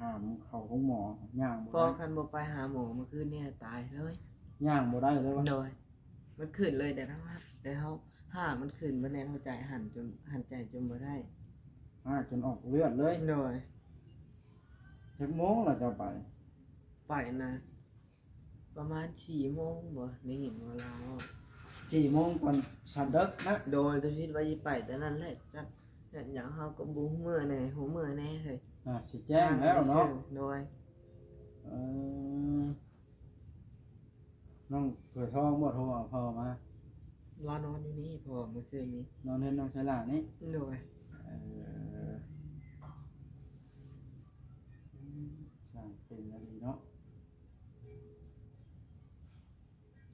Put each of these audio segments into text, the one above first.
ามเขาของหมอย่างบ่พอได้คันบ่ไปหาหมอเมื่อคืนเนี่ยตายเลย ย่างบ่ได้เลยวะโดยมันขึ้นเลยเดี๋ยวเขาห้ามันขึ้นบ่แน่นหัวใจหันใจจนบ่ได้จนออกเลือดเลยโดยจักโมงเราจะไปไปนะประมาณ4 โมงบ่ได้ยินว่าเรา4 โมงตอนฉันดึกนะโดยตัวคิดว่าสิไปแต่นั้นแหละจักหยังเฮาก็บ่ฮู้มื้อแน่ฮู้มื้อแน่เฮ้ยสิแจ้งแล้วเนาะโดยเออน้องเผื่อท้องบ่โทรเอาพ่อมารอนอนอยู่นี่พอเมื่อคืนนี้นอนเห็นน้องชายหลานนี่โดยเออสร้างเป็นอะไรเนาะ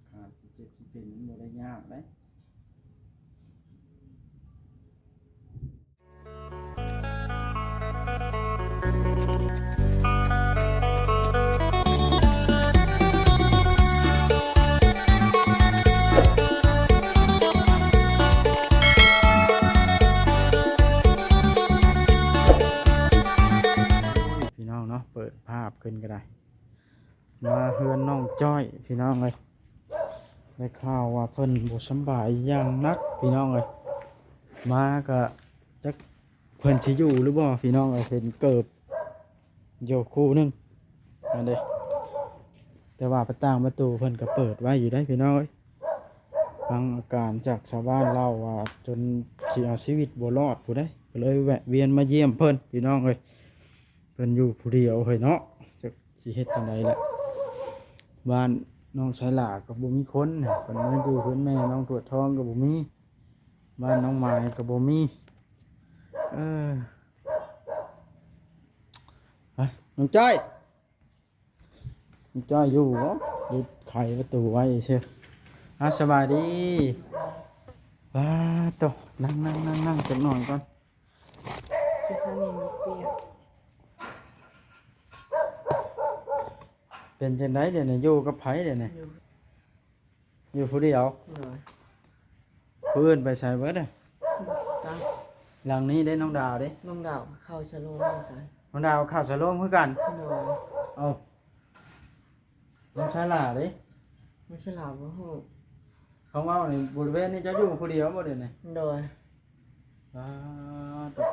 ขาดสิเจ็บสิเป็นมันบ่ได้ยากเด้พี่น้องเนาะเปิดภาพขึ้นก็ได้มาเฮือนน้องจ้อยพี่น้องเลยได้ข่าวว่าเพิ่นบ่สำบายอย่างนักพี่น้องเลยมาก็จักเพิ่นสิอยู่หรือบ่พี่น้องเอ้ยเห็นเกิบอยู่คู่หนึงนั่นเด้แต่ว่าประตูเพิ่นก็เปิดไว้อยู่ได้พี่น้องเอ้ยฟังอาการจากชาวบ้านเล่าว่าจนสิเอาชีวิตบ่รอดผู้ใดก็เลยแวะเวียนมาเยี่ยมเพิ่นพี่น้องเอ้ยเพิ่นอยู่ผู้เดียวเฮ้ยเนาะจักสิเฮ็ดจังได๋ล่ะบ้านน้องชายหลาก็บ่มีคนน่ะเพิ่นมาอยู่เพิ่นแม่น้องตรวจทองก็บ่มีบ้านน้องไม้ก็บ่มีไปน้องจ้อยน้องจ้อยอยู่บ่ยึดไขประตูไว้เชียวสบายดีว้าโตนั่งจักหน่อยก่อนที่เขามีมือเปียกเป็นจังได๋เดี๋ยวนี้อยู่กับไผเดี๋ยวนี้อยู่ผู้เดียวเพิ่นไปใส่เบิดอ่ะจ้าหลังนี้ได้น้องดาวเด้น้องดาวเข้าชะโลมเหมือนกันน้องดาวข้าวสะโลมคือกันโดยเอาน้องชายหลาเด้ไม่ใช่ลาวบ่ฮู้เขาว่าในบริเวณนี้จะอยู่ผู้เดียวบ่เดี๋ยวนี้โดยแต่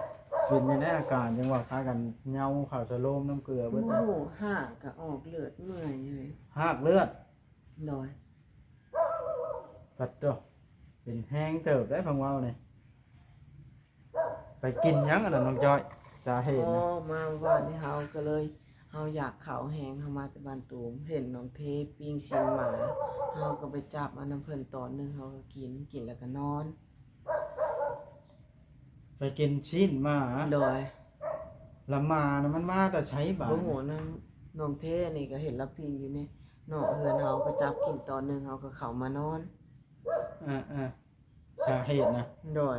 เป็นในอาการจังหวะพากันเหงาข้าวสะโลมน้ำเกลือเบิด โอ้โหห้าก็ออกเลือดเมื่อยเลย หากเลือดโดยปัดตัวเป็นแห้งเติบได้ฟังว่าเนี่ยไปกินยังอ่ะน้องจอยสาเหตุนะมาบ้านที่เฮาก็เลยเฮาอยากข้าวแห้งเฮามาแต่บ้านตูมเห็นน้องเทปิ้งชิงหมาเฮาก็ไปจับเอาน้ำเพิ่นตอนนึงเฮาก็กินแล้วก็นอนไปกินชิ้นมาโดยละมานะมันมาแต่ใช้บาโอ้โหน้องเทนี่ก็เห็นรับพิงอยู่นี่เนาะเฮือนเฮาก็จับกินตอนนึงเฮาก็เข้ามานอนสาเหตุนะโดย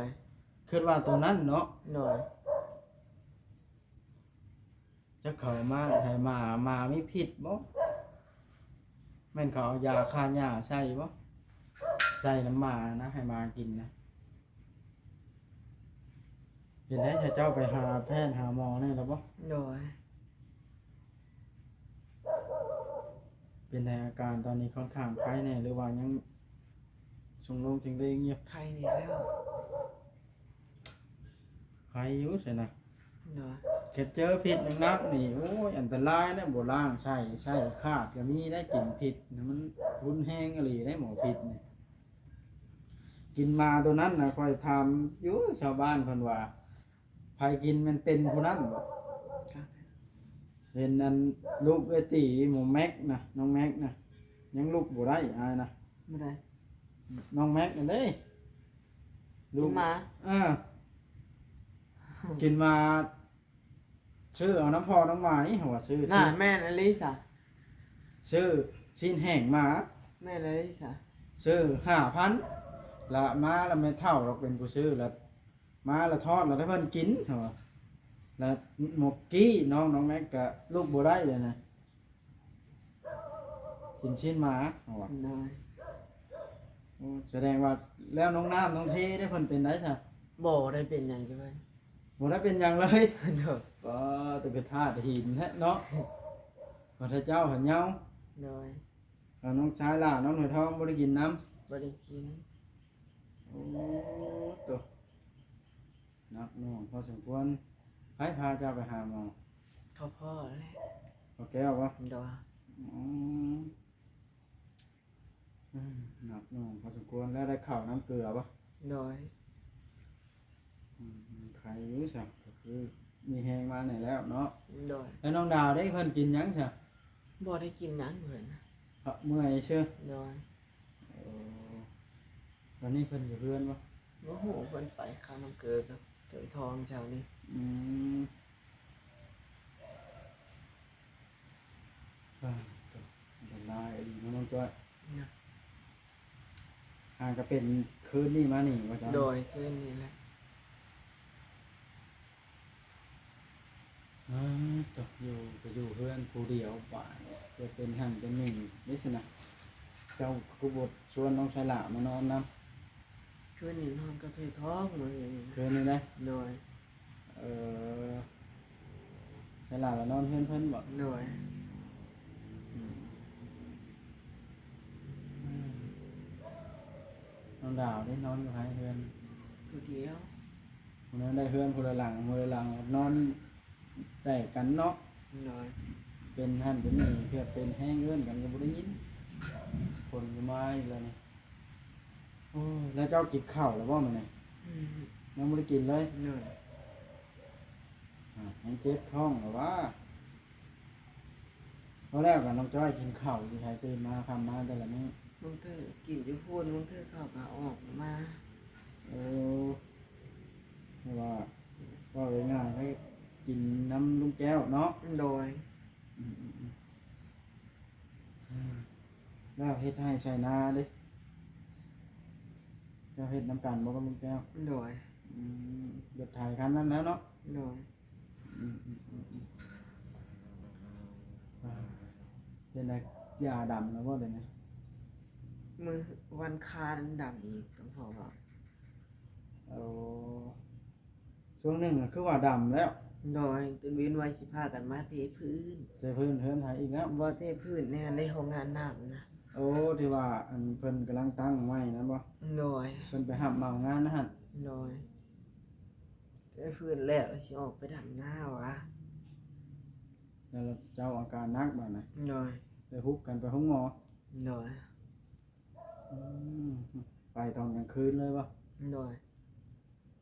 คิดว่าตัวนั้นเนาะโดยจะเข้ามาให้มาไม่ผิดบ่แม่นเขาเอายาฆ่าหญ้าใส่บ่ใส่น้ำมานะให้มากินนะเป็นได้ถ้าเจ้าไปหาแพทย์หาหมอนี่แล้วบ่โดยเป็นในอาการตอนนี้ค่อนข้างไข้แน่หรือว่ายังทรงโรคจึงได้เงียบไข้นี่แล้วไข้อยู่ใช่นะโดยเก็บเจอพิษนักนี่โอ้ยอันตรายนะโบราณใช่ขาดก็มีได้กินพิษมันรุนแรงอะไรได้หมอพิษนี่กินมาตัวนั้นนะคอยทำอยู่ชาวบ้านคนว่าใครกินมันเป็นผู้นั้นบ่เห็นนั้นลูกไอตีหมูแม็กนะน้องแม็กนะยังลูกบ่ได้อายนะไม่ได้น้องแม็กนั่นเด้ลูกมากินมาชื่อเอาน้ำพอน้ำหวายหัวชื่อน่ะแม่อลิสาชื่อชิ้นแห้งมาแม่อลิสาชื่อ5,000ละมาละไม่เท่าเราเป็นผู้ชื่อละมาละทอดละได้เพิ่นกินหัวแล้วหมกกี้น้องแม็กกับลูกบัวได้เลยนะกินชิ้นหมาแสดงว่าแล้วน้องน้ำน้องเทได้เพิ่นเป็นได้ใช่บ่ได้เป็นอย่างไร บ่ได้เป็นหยังเลย โดย ก็ตะกะทาตะหินแท้เนาะพระเจ้าหันเหยา โดย แล้วน้องชายล่ะน้องหน่วยทองบ่ได้กินน้ำ บ่ได้กิน โอ้ตัวนักหน่วงพอสมควรให้พาเจ้าไปหาหมอ พ่อแหละ พอแก้ววะ โดย อืมหนักหน่วงพอสมควรแล้วได้ข้าวน้ำเกลือปะ โดย ใครรู้สักก็คือมีแหงมาไหนแล้วเนาะ โดย แล้วน้องดาวได้เพิ่นกินหยังจ้ะ บ่ได้กินหยังเพิ่น เมื่อยเชื่อ โดย เออตอนนี้เพิ่นอยู่เพื่อนปะ บ่ฮู้เพิ่นไปข้าวน้ำเกลือกับเตยทองเช้านี้ อืมอ่าตัวเป็นลายดีน้องจ้อย นะ ก็เป็นคืนนี่มานี่ว่าจ้ะ โดยคืนนี้แหละ ตกอยู่ก็อยู่เพื่อนผู้เดียวป่าเนี่ยจะเป็นหันเป็นหนึ่งนี่สินะเจ้ากุบดชวนน้องชายหลามานอนน้ คืนนี้นอนกับเตยทองมื้อนี้ ำคืนนี้ได้ โดย เออชายหลามนอนเพื่อนเพื่อนบอก โดย น้องดาวได้นอนอยู่ท้ายเพื่อน ผู้เดียว คนนั้นได้เพื่อนคนละหลังคนละหลังนอนใส่กันเนาะ โดย เป็นหันเป็นหนึ่งเพื่อเป็นแห้งเอื้อนกันก็บ่ได้ยินคนก็มาอีกแล้วนี่โอ้ยแล้วเจ้ากินข้าวแล้วบ่มันนี่ อืม ยังบ่ได้กินเลย โดย ยังเจ็บท้องหรือว่าตอนแรกกับน้องจ้อยกินข้าวที่ไทยตื่นมาคำมาแต่ละมื้อ มึงเธอกินอยู่พูนมึงเธอเข้าก็ออกมา เออไม่ว่าก็ง่ายๆให้กินน้ำลุงแก้วเนาะ โดย อืมแล้วเฮ็ดให้ใส่นาเดิเจ้าเฮ็ดน้ำกันบ่กับลุงแก้ว โดย เดือดถ่ายคันนั้นแล้วเนาะ โดย เป็นไงยาดำแล้วบ่เดี๋ยวนี้ มือวันคานดำอีกต้องพอว่า เอาช่วงหนึ่งอะคือว่าดำแล้ว โดยตื่นวินไว้สิพากันมาเทพื้น เจอเพื่อนเพื่อนหายอีกแล้ว บ่เทพื้นเนี่ยในห้องงานน้ำนะ โอ้ที่ว่าอันเพิ่นกำลังตั้งไว้นะบ่ โดย เพิ่นไปหับเหมางานนะฮะ โดยเทพื้นแล้วสิออกไปดำหน้าวะ แล้วเจ้าอาการหนักบ่นะ โดย ไปฮุบกันไปห้องหมอ โดย อืมไปตอนกลางคืนเลยบ่ โดย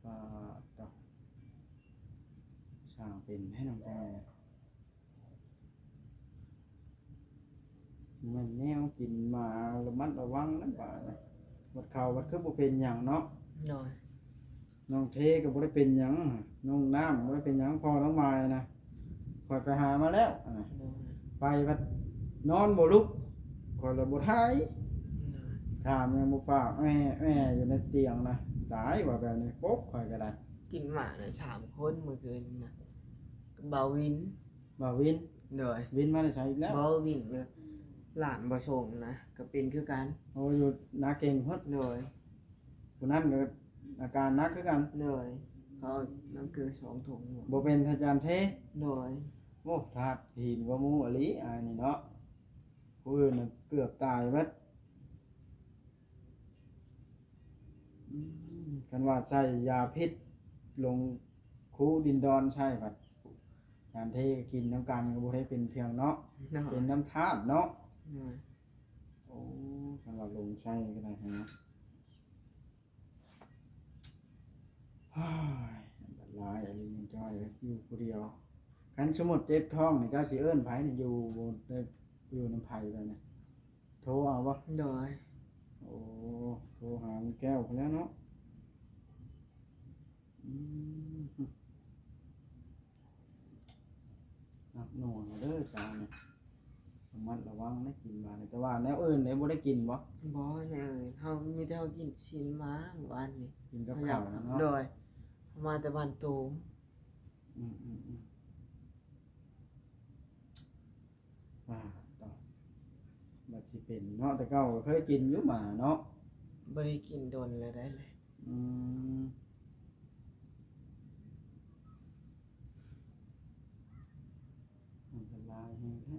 ป่าต่อสร้างเป็นให้น้องจ้อยนะมันแนวกินมาระมัดระวังนั่นป่านะวัดเขาวัดคือบ่เป็นหยังเนาะ โดย น้องเทก็บ่ได้เป็นหยังน้องน้ำบ่ได้เป็นหยังพอน้องมายนะคอยไปหามาแล้วอะนะ โดย ไปพัดนอนบ่ลุกคอยละบ่ทาย โดย ถามยังบ่ปากแม่อยู่ในเตียงนะตายว่าแบบนี้ปุ๊บคอยก็ได้ กินหมาน่ะ3คนเมื่อคืนนะกับเบาวิน บ่าวิน โดย วินมาได้ใช้อีกแล้ว เบาวินเนี่ยหลานบ่ส่งนะก็เป็นคือกัน โอ้อยู่นาเก่งเพิ่น โดย ผู้นั้นก็อาการหนักคือกัน โดยเขาน้ำเกลือ2ถุงหมด บ่เป็นอาจารย์เท โดย โอ้ธาตุหินว่าหมู่อลิอันนี้เนาะผู้อื่นน่ะเกือบตายเบิดกันว่าใช้ยาพิษลงคูดินดอนใช่ครับการเทกินน้ำกันก็บ่ได้เป็นเพียงเนาะ โดย เป็นน้ำธาตุเนาะ โดย โอ้กันว่าลงใช่ก็ได้ฮะฮ้ายอันตรายอะไรยังจ้อยอยู่ผู้เดียวคันสมมุติเจ็บท้องนี่เจ้าสิเอิ้นไผนี่อยู่น้ำไผแล้วนี่โทรเอาบ่ โดย โอ้โทรหาลุงแก้วพุ่นแล้วเนาะอืมหนักหน่วงเด้อจ้าเนี่ยระมัดระวังนะกินมาเนี่ยแต่ว่าแนวอื่นเนี่ยบ่ได้กินบ่ บ่เนี่ยเฮามีแต่เฮากินชิ้นม้าเมื่อวานนี้ กินกับข้าวนะเนาะ โดยเฮามาแต่บ้านตูม อืมว่าต่อบัดสิเป็นเนาะแต่เก่าก็เคยกินอยู่หมาเนาะ บ่ได้กินโดนเลยได้เลย อืม ลายแห้งแท้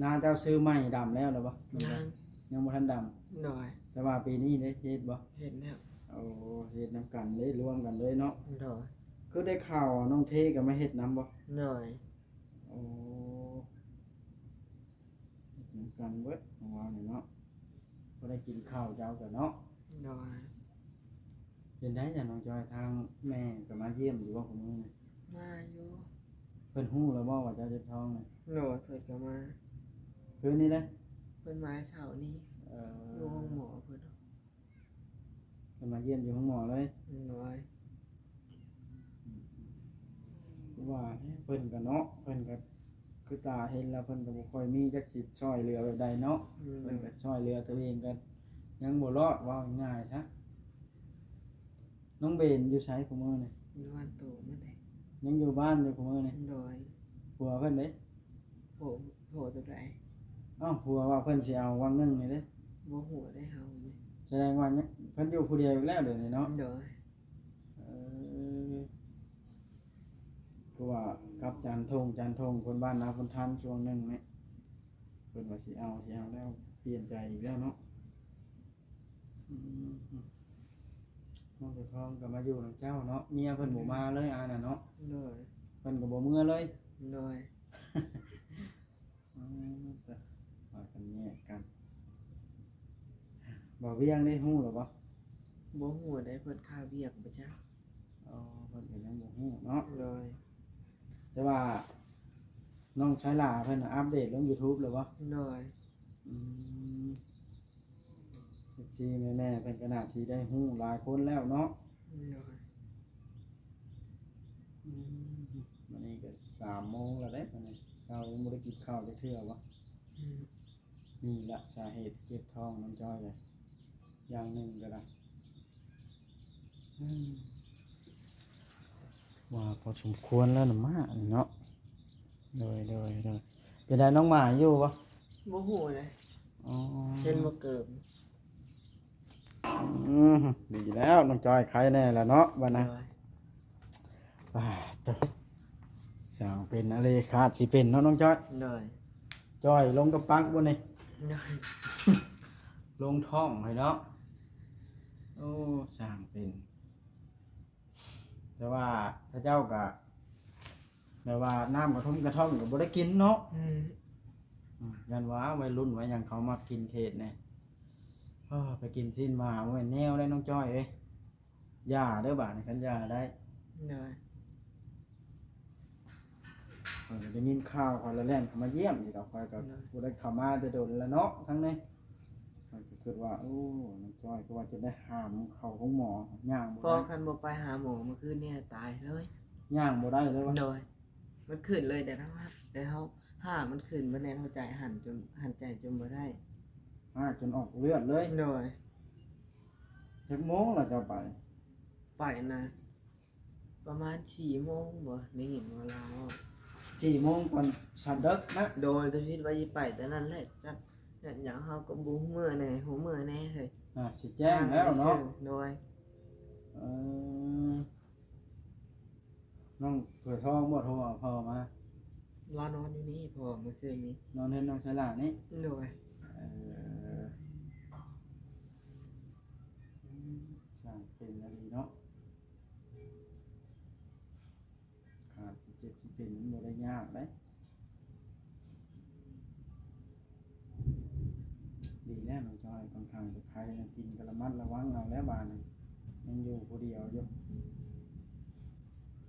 นาเจ้าซื้อใหม่ดำแล้วหรือบ่ ยัง ยังบ่ทันด หน่อย ำแต่ว่าปีนี้ได้เฮ็ดบ่ เห็นแล้ว เอาเฮ็ดนํกันเลยรวมกันเลยเนาะ หน่อย คือได้ข่าวว่าน้องเทก็มาเฮ็ดนํบ่ หน่อย โอ้เฮ็ดนํกันเบิดของเรานี่เนาะบ่ได้กินข้าวเจ้าก็เนาะ หน่อย เป็นได้จ้ะน้องจอยทางแม่ก็มาเยี่ยมอยู่ว่าของมื้อนี่ มาอยู่ เพิ่นฮู้แล้วบ่ว่าเจ้าเจ็บท้องนี่ หน่อยเพิ่นก็มา คืนนี้เด้ เพิ่นมาเช้านี้ เอ่ อยู่ห้องหมอเพิ่น เพิ่นมาเยี่ยมอยู่ห้องหมอเลย หน่อย ว่าเพิ่นก็เนาะเพิ่นก็คือตาเห็นแล้วเพิ่นก็บ่ค่อยมีจักสิช่วยเหลือแบบใดเนาะ ห เพิ่ น่ น อ ก็ ย ช่วยเหลือตัวเองกันยังบ่รอดว่าง่ายๆซะน้องเบนอยู่ไสคุมื้อนี่ อยู่บ้านโตมาได้ ยังอยู่บ้านอยู่คุมื้อนี่ หน่อย ผัวเพิ่นเด้ โผตัวใด อ้าวผัวว่าเพิ่นสิเอาวังหนึงนี่เด้ บ่หัวได้เฮานี่ แสดงว่ายังเพิ่นอยู่ผู้เดียวอีกแล้วเดี๋ยวนี้เนาะ หน่อย เออคือว่ากับจานทงคนบ้านนาคนทันช่วงหนึงนี่เพิ่นว่าสิเอาแล้วเปลี่ยนใจอีกแล้วเนาะอืมน้องเจ้าของก็มาอยู่นำเจ้าเนาะเมียเพิ่นบ่มาเลยอาน่ะเนาะ หน่อย เพิ่นก็บ่เมื่อเลย หน่อย แต่ว่ากันแยกกันบ่เวียงได้ฮู้หรอบ่ บ่หัวได้เพิ่นค่าเวียกบ่จ๊ะ อ๋อเพิ่นก็ยังบ่ฮู้เนาะ หน่อย แต่ว่าน้องชายหลาเพิ่นน่ะอัปเดตลง YouTube แล้วบ่ หน่อย อืมจีแม่ๆเพิ่นก็น่าสิได้ฮู้หลายคนแล้วเนาะ หน่อย อืมวันนี้ก็3 โมงแล้วเด้วันนี้เรายังบ่ได้กินข้าวจักเทื่อบ่ อืม นี่ละสาเหตุที่เจ็บท้องน้องจ้อยเลยอย่างหนึ่งก็ได้อืมว่าพอสมควรแล้วนะมานี่เนาะเลยเป็นไดน้องหมาอยู่ปะ บ่หัวเลย อ๋อ เช่นบ่เกิบ ดีแล้วน้องจ้อยใครแน่ละเนาะบ้าน ห นะ น่อย ตัวสาวเป็นอะไรขาดสิเป็นเนาะน้องจ้อย หน่อย จ้อยลงกับปักบ่นี่ หน่อย ลงท้องให้เนาะโอ้สร้างเป็น แต่ว่าถ้าเจ้าก็แบบว่าน้ำกระท่อมก็บ่ได้กินเนาะ อืม ยันว่าวัยรุ่นไว้ยังเขามากินเขตเนี่ยไปกินสิ้นมาเว้นแนวได้น้องจ้อยเอ้ยย่าเด้อบาดนี่คันย่าได้ หน่อย ได้ยินข่าวเขาแล้วแล่นเขามาเยี่ยมอีกดอกคอยก็บ่ได้เข้ามาแต่โดนแล้วเนาะทั้งนี้ข้อยก็คิดว่าโอ้น้องจ้อยก็ว่าจะได้ห้ามเข้าของหมอย่างบ่ พอ ได้ คันบ่ไปหาหมอเมื่อคืนเนี่ยตายเลย ย่างบ่ได้เลยว่า หน่อยมันขึ้นเลยเดี๋ยวเฮาห้ามันขึ้นบ่แน่นเฮาใจหันใจจนบ่ได้ หากจนออกเลือดเลย หน่อย จักโมงแล้วเจ้าไป ไปนะประมาณ4 โมงบ่ได้ยินว่าลาว 4 โมงตอนสันดึกนะ โดยตัวคิดว่าสิไปแต่นั้นแหละจักอย่างเฮาก็บ่ฮู้มื้อแน่ฮู้มื้อแน่เฮ้ย สิแจ้งแล้วเนาะ โดย เออน้องเผื่อท้องบ่โทรเอาพ่อมา รอนอนอยู่นี่พอเมื่อคืนนี้ นอนเห็นน้องชายหลานนี่ โดย เออสร้างเป็นอะไรเนาะขาดที่เจ็บที่เป็นมันบ่ได้ยากเด้ดีแล้วน้องจอยค่อนข้างจะใครกินกระมัดระวังเอาแล้วบาดนี้ยังอยู่ผู้เดียวอยู่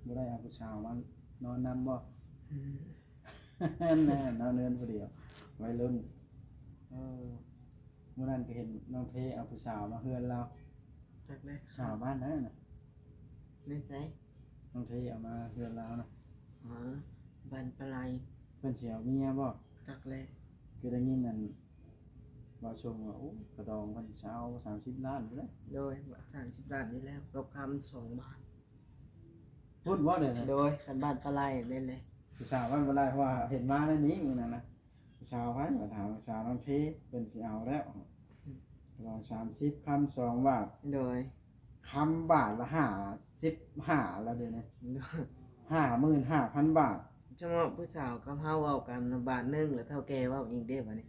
บ่ได้เอาผู้สาวมานอนนำบ่ อืม แน่นอนเนินผู้เดียววัยรุ่นเมื่อนั้นก็เห็นน้องเทเอาผู้สาวมาเฮือนเรา จักเลย สาวบ้านนั้นน่ะ ไม่ใช่ น้องเทเอามาเฮือนเรานะ อ๋อบันปลาย เพิ่นสิเอาเมียบ่ จักเลย คือได้ยินนั่นบ่ชมว่าโอ้กระดองเพิ่นสิเอา30 ล้านอยู่เด้ โดย30 บาทนี่แล้วตกคำ2 บาท พูดบ่ได้นะ โดยคันบ้านปลายเล่นเลย ผู้สาวบ้านบ่ได้เพราะว่าเห็นมาในนี้มื้อนั้นนะผู้สาวไผว่าถามผู้สาวน้องเทเพิ่นสิเอาแล้ว ลอง30คำ2บาท โดย คำบาทละ55แล้วเดี๋ยวนี้ 55,000 บาท เฉพาะผู้สาวกับเฮาเว้ากันบาทหนึงแล้วเท่าแก่เว้าอีกเด้บัดนี้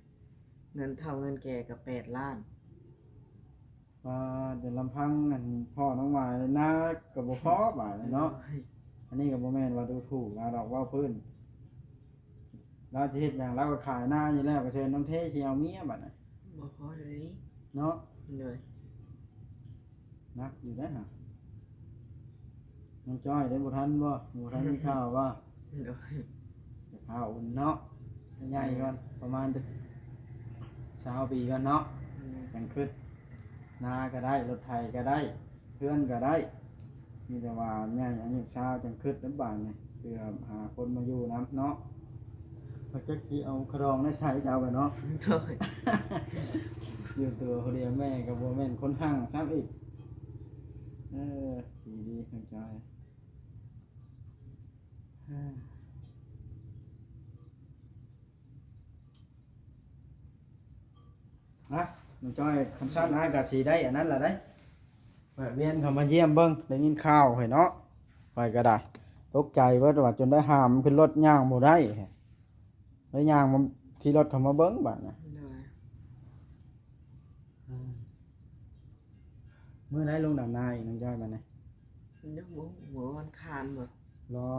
เงินเท่าเงินแก่ก็8 ล้าน ว่าเดี๋ยวลำพังอันพ่อน้องวายนะก็บ่พอบาดนี้เนาะอันนี้ก็บ่แม่นว่าดูถูกนะดอกว่าพื้นเราสิเฮ็ดหยังเราก็ขายหน้าอยู่แล้วก็เชิญน้องเทสิเอาเมียบัดน่ะ บ่พอเลย เนาะ เลย นักอยู่ได้อฮะน้องจ้อยได้บ่ทันมีข้าวบ่ โดย ข้าวอุ่นเนาะใหญ่ก่อนประมาณจะ20ปีก่อนเนาะยังขึ้นนาก็ได้รถไถก็ได้เพื่อนก็ได้มีแต่ว่าใหญ่อายุ20จังขึ้นลำบากนี่เพื่อหาคนมาอยู่นํเนาะเพิ่นจักสิเอาครองได้ใช้จะเอาไปเนาะ โดย อยู่ตัวคนเดียวแม่กับบ่แม่นคนห่างซ้ำอีกดีๆน้องจ้อยฮะน้องจ้อยคำสั้นนะก็สิได้อันนั้นล่ะได้แวะเวียนเข้ามาเยี่ยมเบิ่งได้ยินข่าวให้เนาะไปก็ได้ตกใจเบิดว่าจนได้ห้ามขึ้นรถย่างบ่ได้แล้วย่างมันขี่รถเข้ามาเบิ่งบัดน่ะ โดย มื้อไหนลงดำนาอีกน้องจ้อยบัดนี้ นึกบ่หัววันคานบ่ รอ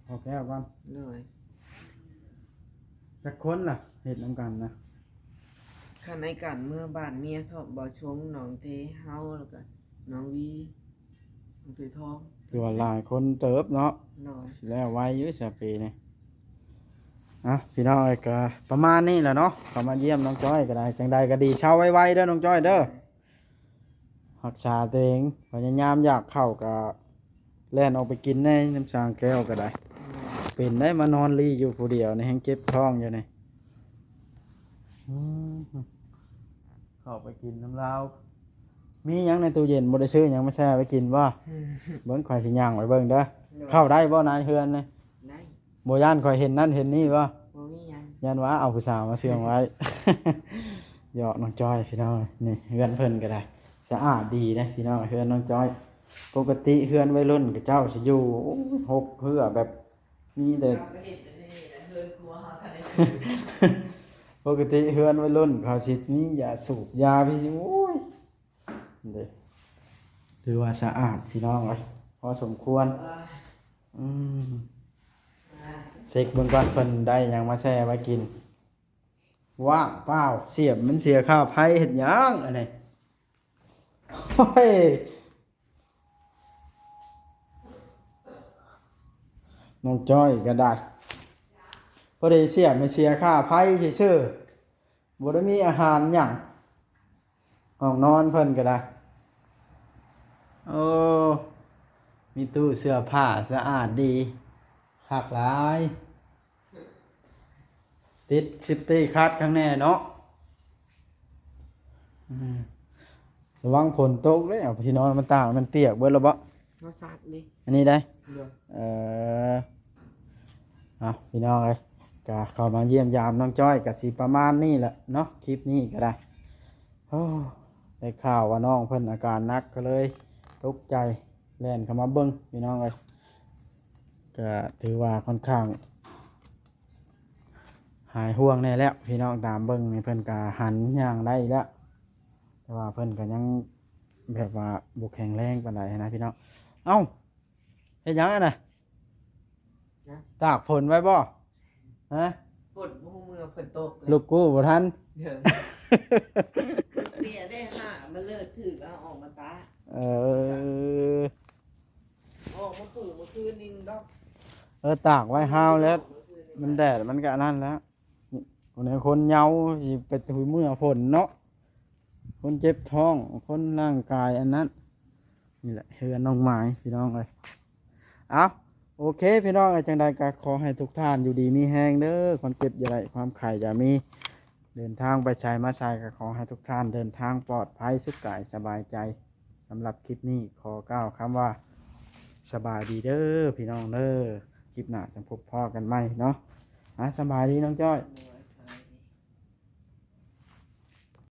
พอแก้วก่อน เลย จักคนล่ะเฮ็ดนํกันนะ คันในกันเมื่อบ้านเมียทอบบ่ชงน้องเทเฮาแล้วก็น้องวีน้องตุยทอง คือว่าหลายคนเติบเนาะ เลย สิแล้วไว้อยู่สปีนี่พี่น้องเอ้ยก็ประมาณนี้แหละเนาะเข้ามาเยี่ยมน้องจ้อยก็ได้จังใดก็ดีเช้าไวๆเด้อน้องจ้อยเด้อรักษาตัวเองพยายามอยากเข้าก็แล่นออกไปกินในน้ำสางแก้วก็ได้ เป็นได้มานอนรีอยู่ผู้เดียวในแห่งเจ็บท้องอยู่นี่เข้าไปกินน้ำลาวมีหยังในตู้เย็นบ่ได้ซื้อหยังมาแช่ไว้กินบ่เบิ่งข่อยสิย่างไว้เบิ่งเด้อเข้าได้บ่นายเฮือนนี่ ได้ บ่ย่านข่อยเห็นนั่นเห็นนี่บ่ บ่มีหยัง ยันว่าเอาผู้สาวมาเสื่องไว้ หยอกน้องจอยพี่น้องนี่เฮือนเพิ่นก็ได้สะอาดดีนะพี่น้องเฮือนน้องจอยปกติเฮือนวัยรุ่นกับเจ้าสิอยู่หกเฮือแบบมีแต่ เราก็เฮ็ดแต่นี่แหละเฮือนครัวเฮาทันได้ ปกติเฮือนวัยรุ่นเขาสิมียาสูบยาพี่โอ้ยเด้ถือว่าสะอาดพี่น้องเอ้ยพอสมควรอืมเช็คเบิ่งก่อนเพิ่นได้หยังมาแช่ไว้กินว่างเปล่าเสียบมันเสียค่าไผเฮ็ดหยังอันนี้โอ้ยน้องจ้อยก็ได้พอดีเสียบไม่เสียค่าไผซื่อๆบ่ได้มีอาหารหยังห้องนอนเพิ่นก็ได้โอ้มีตู้เสื้อผ้าสะอาดดีคักหลายติดซิปตี้คัดข้างแน่เนาะระวังฝนตกเด้อพี่น้องมันต่างมันเปียกเบิดแล้วบ่ เฮาซักดิ อันนี้ได้ เด้อ พี่น้องเอ้ยก็เข้ามาเยี่ยมยามน้องจ้อยก็สิประมาณนี้แหละเนาะคลิปนี้ก็ได้โอ้ได้ข่าวว่าน้องเพิ่นอาการหนักก็เลยตกใจแล่นเข้ามาเบิ่งพี่น้องเอ้ยก็ถือว่าค่อนข้างหายห่วงแน่แล้วพี่น้องตามเบิ่งนี่เพิ่นก็หันย่างได้แล้วแต่ว่าเพิ่นก็ยังแบบว่าบ่แข็งแรงปานใดนะพี่น้องเอ้าเฮ็ดหยังอะน่ะตากฝนไว้บ่ฮะ ฝนบ่ฮู้เมื่อฝนตกเลย ลูกกู้บ่ทัน เด้อเปียได้หามันเลิศถึกเอาออกมาตา เออ ออกมาคืนนึงดอก ตากไว้ห้าวแล้ว มันแดดมันก็นั่นแล้วคนนี้คนเหงาสิไปถุยเมื่อฝนเนาะคนเจ็บท้องคนร่างกายอันนั้นนี่แหละเฮือนน้องไม้พี่น้องเอ้ยเอาโอเคพี่น้องจังใดก็ขอให้ทุกท่านอยู่ดีมีแห้งเด้อความเจ็บอย่าไรความไข่อย่ามีเดินทางไปใช้มาใช้ก็ขอให้ทุกท่านเดินทางปลอดภัยสุขกายสบายใจสำหรับคลิปนี้ขอกล่าวคำว่าสบายดีเด้อพี่น้องเด้อคลิปหน้าจะพบพ่อกันไหมเนาะสบายดีน้องจ้อย เด้อ